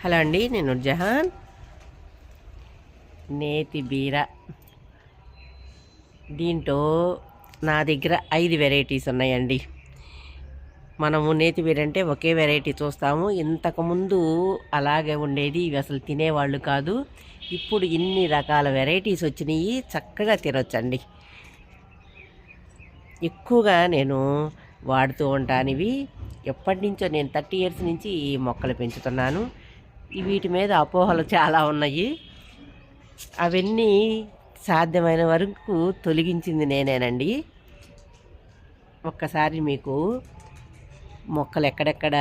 Hello అండి, నేను జహాన్. నేతి బీర, దీంట్లో నా దగ్గర 5 వెరైటీస్ ఉన్నాయండి. మనము నేతి బీర అంటే ఒకే వెరైటీ చూస్తాము. ఇంతకుముందు అలాగే ఉండేది, ఇవి అసలు తినేవాళ్ళు కాదు. ఇప్పుడు ఇన్ని రకాల వెరైటీస్ వచ్చినాయి, చక్కగా తినొచ్చండి. ఎక్కువగా నేను వాడుతూ ఉంటాను ఇవి. ఎప్పటి నుంచో నేను 30 ఇయర్స్ నుంచి ఈ మొక్కలు పెంచుతున్నాను. వీటి మీద అపోహలు చాలా ఉన్నాయి. అవన్నీ సాధ్యమైన వరకు తొలగించింది నేనేనండి. ఒక్కసారి మీకు మొక్కలు ఎక్కడెక్కడ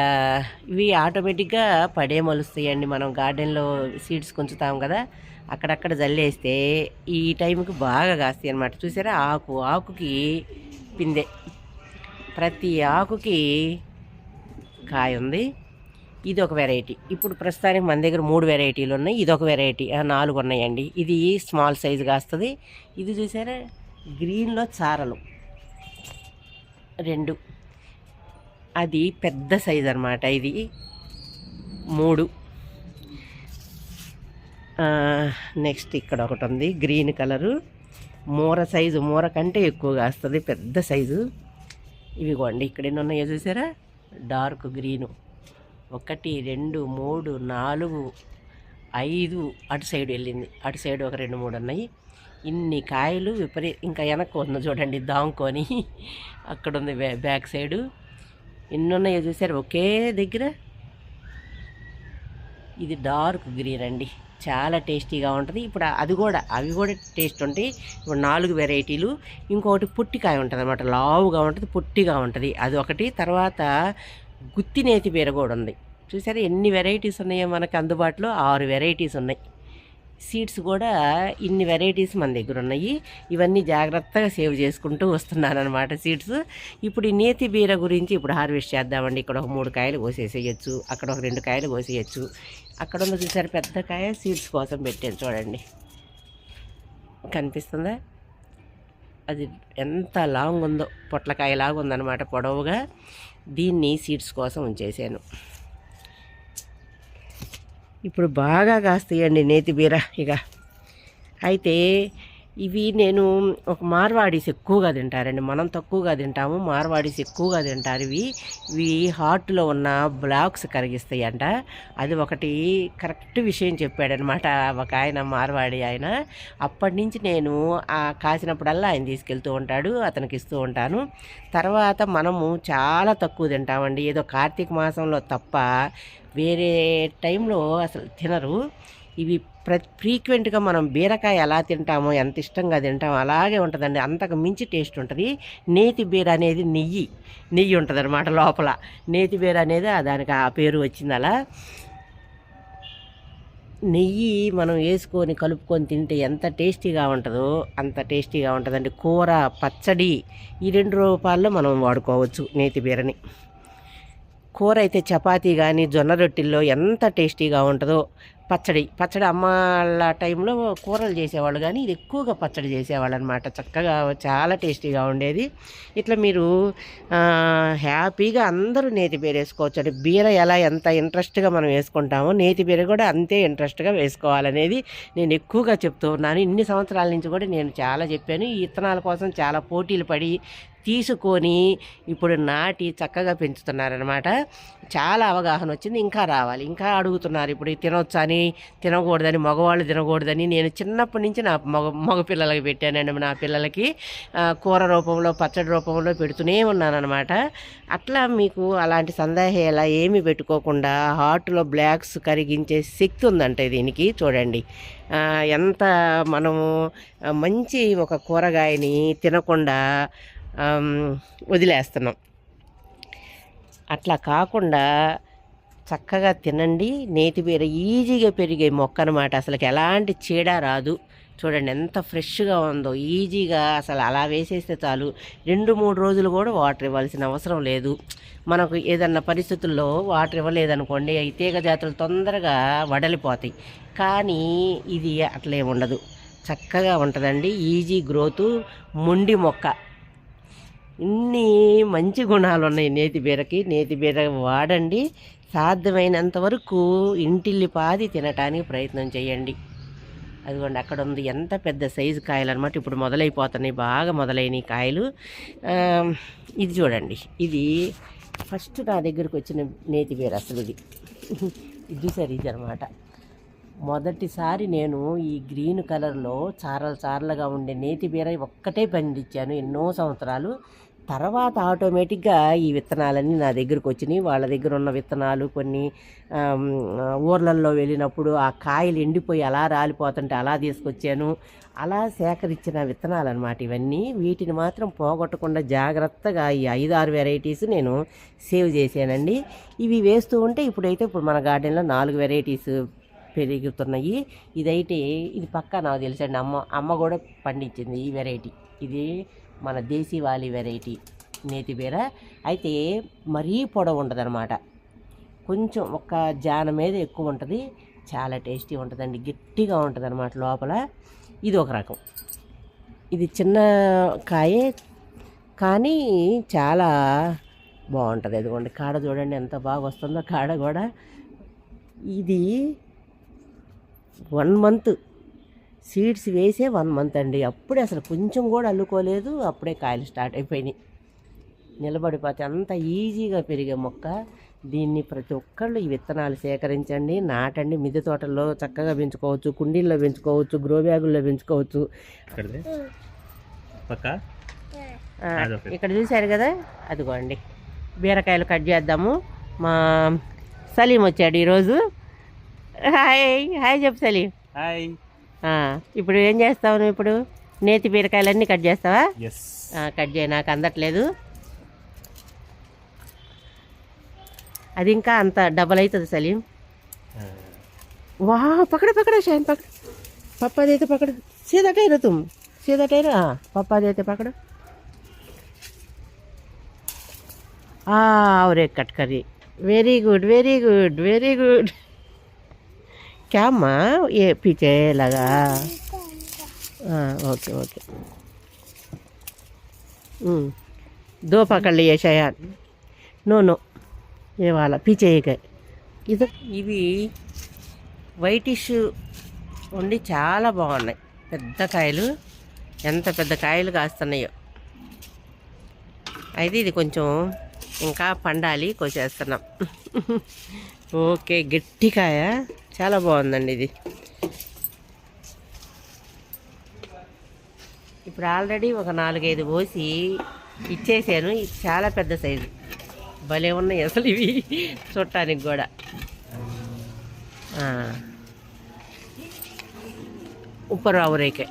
ఇవి ఆటోమేటిక్గా పడే మొలుస్తాయండి. మనం గార్డెన్లో సీడ్స్ కొంచుతాం కదా, అక్కడక్కడ జల్లేస్తే ఈ టైంకి బాగా కాస్తాయి అన్నమాట. చూసారా, ఆకుకి పిందె, ప్రతి ఆకుకి కాయ ఉంది. ఇది ఒక వెరైటీ. ఇప్పుడు ప్రస్తుతానికి మన దగ్గర 3 వెరైటీలు ఉన్నాయి. ఇది ఒక వెరైటీ, 4 ఉన్నాయండి. ఇది స్మాల్ సైజు కాస్తుంది. ఇది చూసారా, గ్రీన్లో చారలు 2, అది పెద్ద సైజు అనమాట. ఇది 3. నెక్స్ట్ ఇక్కడ ఒకటి ఉంది గ్రీన్ కలరు, మూర సైజు, మూర కంటే ఎక్కువ కాస్తుంది, పెద్ద సైజు. ఇవిగోండి ఇక్కడ ఎన్ని ఉన్నాయో చూసారా, డార్క్ గ్రీను 1 2 3 4 5 అటు సైడ్ వెళ్ళింది, అటు సైడ్ ఒక 2 3 ఉన్నాయి. ఇన్ని కాయలు ఇంకా వెనక్కు ఉంది చూడండి, దాంకొని అక్కడ ఉంది బ్యాక్ సైడు. ఎన్ని ఉన్నాయో చూసారు ఒకే దగ్గర. ఇది డార్క్ గ్రీన్ అండి, చాలా టేస్టీగా ఉంటుంది. ఇప్పుడు అవి కూడా టేస్ట్ ఉంటాయి. ఇప్పుడు 4 వెరైటీలు. ఇంకొకటి పొట్టికాయ ఉంటుంది అన్నమాట, లావుగా ఉంటుంది, పొట్టిగా ఉంటుంది, అది ఒకటి. తర్వాత గుత్తి నేతి బీర కూడా ఉంది. చూసారా ఎన్ని వెరైటీస్ ఉన్నాయో మనకు అందుబాటులో, 6 వెరైటీస్ ఉన్నాయి. సీడ్స్ కూడా ఇన్ని వెరైటీస్ మన దగ్గర ఉన్నాయి. ఇవన్నీ జాగ్రత్తగా సేవ్ చేసుకుంటూ వస్తున్నాను అనమాట సీడ్స్. ఇప్పుడు ఈ నేతి బీర గురించి ఇప్పుడు హార్వెస్ట్ చేద్దామండి. ఇక్కడ ఒక 3 కాయలు కోసేసేయచ్చు, అక్కడ ఒక 2 కాయలు కోసేయచ్చు. అక్కడ ఉన్న చూసారు పెద్ద కాయ, సీడ్స్ కోసం పెట్టాను చూడండి, కనిపిస్తుందా? అది ఎంత లాంగ్ ఉందో, పొట్లకాయ లాగా ఉందన్నమాట, పొడవుగా. దీన్ని సీడ్స్ కోసం ఉంచేసాను. ఇప్పుడు బాగా కాస్తాయండి నేతి బీర. ఇక అయితే ఇవి నేను ఒక మార్వాడీస్ ఎక్కువగా తింటారండి, మనం తక్కువగా తింటాము, మార్వాడీస్ ఎక్కువగా తింటారు. ఇవి హార్ట్లో ఉన్న బ్లాక్స్ కరిగిస్తాయి అంట. అది ఒకటి కరెక్ట్ విషయం చెప్పాడనమాట ఒక ఆయన, మార్వాడి ఆయన. అప్పటి నుంచి నేను కాసినప్పుడల్లా ఆయన తీసుకెళ్తూ ఉంటాడు, అతనికి ఇస్తూ ఉంటాను. తర్వాత మనము చాలా తక్కువ తింటామండి, ఏదో కార్తీక మాసంలో తప్ప వేరే టైంలో అసలు తినరు. ఇవి ఫ్రీక్వెంట్గా మనం బీరకాయ ఎలా తింటామో, ఎంత ఇష్టంగా తింటామో అలాగే ఉంటుందండి, అంతకు మించి టేస్ట్ ఉంటుంది. నేతి బీర అనేది నెయ్యి ఉంటుంది అనమాట లోపల. నేతి బీర అనేది దానికి ఆ పేరు వచ్చింది అలా. నెయ్యి మనం వేసుకొని కలుపుకొని తింటే ఎంత టేస్టీగా ఉంటుందో అంత టేస్టీగా ఉంటుందండి. కూర, పచ్చడి ఈ 2 రూపాల్లో మనం వాడుకోవచ్చు నేతి బీరని. కూర అయితే చపాతీ కానీ జొన్న రొట్టెల్లో ఎంత టేస్టీగా ఉంటుందో. పచ్చడి అమ్మాళ్ళ టైంలో కూరలు చేసేవాళ్ళు, కానీ ఇది ఎక్కువగా పచ్చడి చేసేవాళ్ళు అనమాట. చక్కగా చాలా టేస్టీగా ఉండేది. ఇట్లా మీరు హ్యాపీగా అందరూ నేతి బీర వేసుకోవచ్చు అండి. బీర ఎంత ఇంట్రెస్ట్గా మనం వేసుకుంటామో, నేతి బీర కూడా అంతే ఇంట్రెస్ట్గా వేసుకోవాలనేది నేను ఎక్కువగా చెప్తూ ఉన్నాను. ఇన్ని సంవత్సరాల నుంచి కూడా నేను చాలా చెప్పాను. ఈ విత్తనాల కోసం చాలా పోటీలు పడి తీసుకొని ఇప్పుడు నాటి చక్కగా పెంచుతున్నారనమాట. చాలా అవగాహన వచ్చింది, ఇంకా రావాలి, ఇంకా అడుగుతున్నారు. ఇప్పుడు తినొచ్చని, తినకూడదని, మగవాళ్ళు తినకూడదని నేను చిన్నప్పటి నుంచి నా మగ పిల్లలకి పెట్టానండి. నా పిల్లలకి కూర రూపంలో, పచ్చడి రూపంలో పెడుతూనే ఉన్నానన్నమాట. అట్లా మీకు అలాంటి సందేహాలు ఏమీ పెట్టుకోకుండా హార్ట్లో బ్లాక్స్ కరిగించే శక్తి ఉందంటే దీనికి. చూడండి ఎంత మనము మంచి ఒక కూరగాయని తినకుండా వదిలేస్తున్నాం. అట్లా కాకుండా చక్కగా తినండి. నేతి బీర ఈజీగా పెరిగే మొక్క అనమాట, అసలుకి ఎలాంటి చీడ రాదు. చూడండి ఎంత ఫ్రెష్గా ఉందో, ఈజీగా అసలు అలా వేసేస్తే చాలు. 2-3 రోజులు కూడా వాటర్ ఇవ్వాల్సిన అవసరం లేదు. మనకు ఏదన్నా పరిస్థితుల్లో వాటర్ ఇవ్వలేదనుకోండి, ఈ తీగ జాతులు తొందరగా వడలిపోతాయి. కానీ ఇది అట్లే ఉండదు, చక్కగా ఉంటుందండి, ఈజీ గ్రోతు, మొండి మొక్క. ఇన్ని మంచి గుణాలు ఉన్నాయి నేతి బీరకి. నేతి బీర వాడండి, సాధ్యమైనంత వరకు ఇంటిల్లిపాది తినటానికి ప్రయత్నం చేయండి. అదిగోండి అక్కడ ఉంది, ఎంత పెద్ద సైజు కాయలు అనమాట. ఇప్పుడు మొదలైపోతున్నాయి, బాగా మొదలైనవి కాయలు. ఇది చూడండి, ఇది ఫస్ట్ నా దగ్గరకు వచ్చిన నేతి బీర. అసలు ఇది చూసారు, ఇది అనమాట మొదటిసారి నేను ఈ గ్రీన్ కలర్లో చారలుగా ఉండే నేతి బీర ఒక్కటే పండించాను ఎన్నో సంవత్సరాలు. తర్వాత ఆటోమేటిక్గా ఈ విత్తనాలన్నీ నా దగ్గరకు వచ్చినాయి. వాళ్ళ దగ్గర ఉన్న విత్తనాలు కొన్ని ఊర్లల్లో వెళ్ళినప్పుడు ఆ కాయలు ఎండిపోయి అలా రాలిపోతుంటే అలా తీసుకొచ్చాను. అలా సేకరించిన విత్తనాలు అనమాట ఇవన్నీ. వీటిని మాత్రం పోగొట్టకుండా జాగ్రత్తగా ఈ 5-6 వెరైటీస్ నేను సేవ్ చేశానండి. ఇవి వేస్తూ ఉంటే ఇప్పుడు మన గార్డెన్లో 4 వెరైటీస్ పెరుగుతున్నాయి. ఇదైతే ఇది పక్కా నాకు తెలుసండి, అమ్మ కూడా పండించింది ఈ వెరైటీ. ఇది మన దేశీవాలి వెరైటీ నేతి బీర. అయితే మరీ పొడవు ఉంటుంది అనమాట, కొంచెం ఒక జాన మీద ఎక్కువ ఉంటుంది. చాలా టేస్టీ ఉంటుందండి, గట్టిగా ఉంటుంది అనమాట లోపల. ఇది ఒక రకం, ఇది చిన్న కాయే కానీ చాలా బాగుంటుంది. అదిగోండి కాడ చూడండి ఎంత బాగా వస్తుందో కాడ కూడా. ఇది 1 మంత్ సీడ్స్ వేసే 1 మంత్ అండి. అప్పుడే అసలు కొంచెం కూడా అల్లుకోలేదు, అప్పుడే కాయలు స్టార్ట్ అయిపోయినాయి. నిలబడిపోతే అంత ఈజీగా పెరిగే మొక్క. దీన్ని ప్రతి ఒక్కళ్ళు ఈ విత్తనాలు సేకరించండి, నాటండి. మిద్దె తోటల్లో చక్కగా పెంచుకోవచ్చు, కుండీల్లో పెంచుకోవచ్చు, గ్రో బ్యాగుల్లో పెంచుకోవచ్చు. ఇక్కడ చూశారు కదా, అదిగోండి బీరకాయలు కట్ చేద్దాము. మా సలీం వచ్చాడు ఈరోజు. హాయ్ హాయ్ చెప్పు సలీం. హాయ్. ఇప్పుడు ఏం చేస్తావు నువ్వు? ఇప్పుడు నేతి బీరకాయలన్నీ కట్ చేస్తావా? కట్ చేయి, నాకు అందట్లేదు. అది ఇంకా అంత డబల్ అవుతుంది సలీం. वाह पकड़ो पकड़ो शायद पकड़ो, पापा देते पकड़ो, सीधा ठहरो तुम, सीधा ठहरो। हाँ पापा देते पकड़ो। और एक कट करी, very good very good very good. क्या माँ ये पीछे लगा? हाँ ओके ओके। 2 पकड़ लिए शायद। नो नो ये वाला पीछे एक है ఇది. ఇవి వైటిష్ ఉండి చాలా బాగున్నాయి, పెద్ద కాయలు, ఎంత పెద్ద కాయలు కాస్తున్నాయో. అయితే ఇది కొంచెం ఇంకా పండాలి, కోసేస్తున్నాం. ఓకే గట్టి కాయ, చాలా బాగుందండి ఇది. ఇప్పుడు ఆల్రెడీ ఒక 4-5 పోసి ఇచ్చేసాను. ఇది చాలా పెద్ద సైజు, భలే ఉన్నాయి అసలు ఇవి చూడటానికి కూడా. ऊपर और एक है।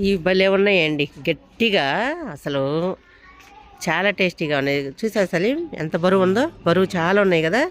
ఇవి భలే ఉన్నాయండి, గట్టిగా అసలు చాలా టేస్టీగా ఉన్నాయి. చూసారు సలీం ఎంత బరువు ఉందో? బరువు చాలా ఉన్నాయి కదా.